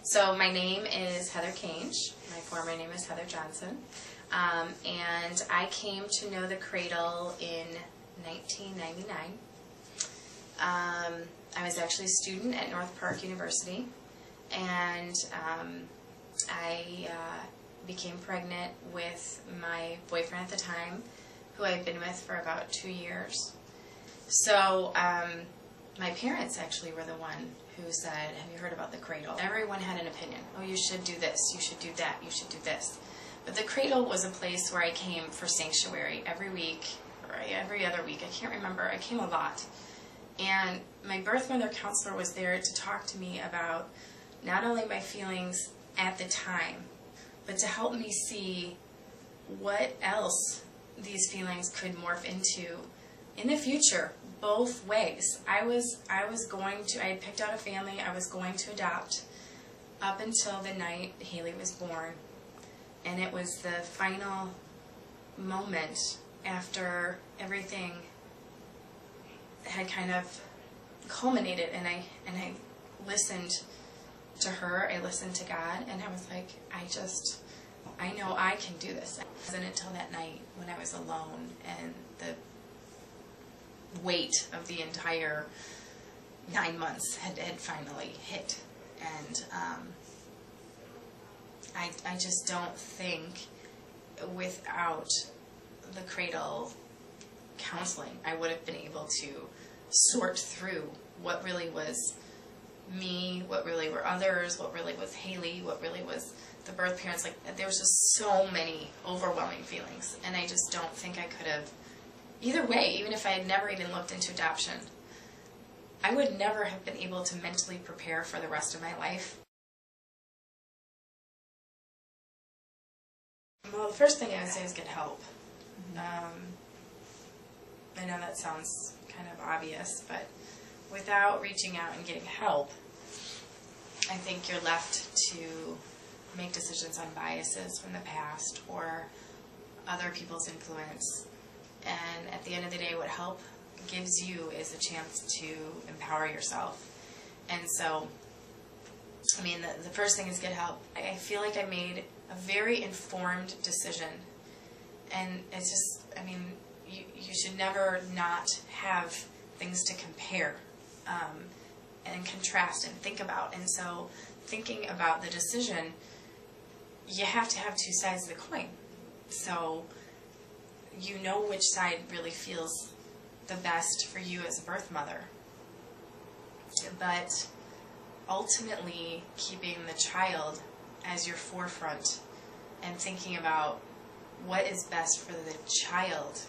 So my name is Heather Cange. My former name is Heather Johnson. And I came to know the Cradle in 1999. I was actually a student at North Park University, and I became pregnant with my boyfriend at the time, who I'd been with for about 2 years. So my parents actually were the one who said, "Have you heard about the Cradle?" Everyone had an opinion. "Oh, you should do this, you should do that, you should do this." But the Cradle was a place where I came for sanctuary every week, or every other week, I can't remember. I came a lot. And my birth mother counselor was there to talk to me about not only my feelings at the time, but to help me see what else these feelings could morph into in the future, both ways. I had picked out a family I was going to adopt up until the night Haley was born. And it was the final moment after everything had kind of culminated, and I listened to her, I listened to God, and I was like, I know I can do this. It wasn't until that night when I was alone and the weight of the entire 9 months had finally hit. And I just don't think without the Cradle counseling I would have been able to sort through what really was me, what really were others, what really was Haley, what really was the birth parents. Like, there was just so many overwhelming feelings, and I just don't think I could have, either way, even if I had never even looked into adoption, I would never have been able to mentally prepare for the rest of my life. Well, the first thing I would say is get help. I know that sounds kind of obvious, but without reaching out and getting help, I think you're left to make decisions on biases from the past or other people's influence. And at the end of the day, what help gives you is a chance to empower yourself. And so, I mean, the first thing is get help. I feel like I made a very informed decision. And it's just, I mean, you should never not have things to compare and contrast and think about. And so, thinking about the decision, you have to have two sides of the coin. So, you know which side really feels the best for you as a birth mother. But ultimately, keeping the child as your forefront and thinking about what is best for the child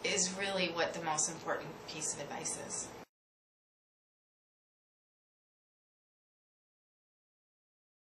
is really what the most important piece of advice is.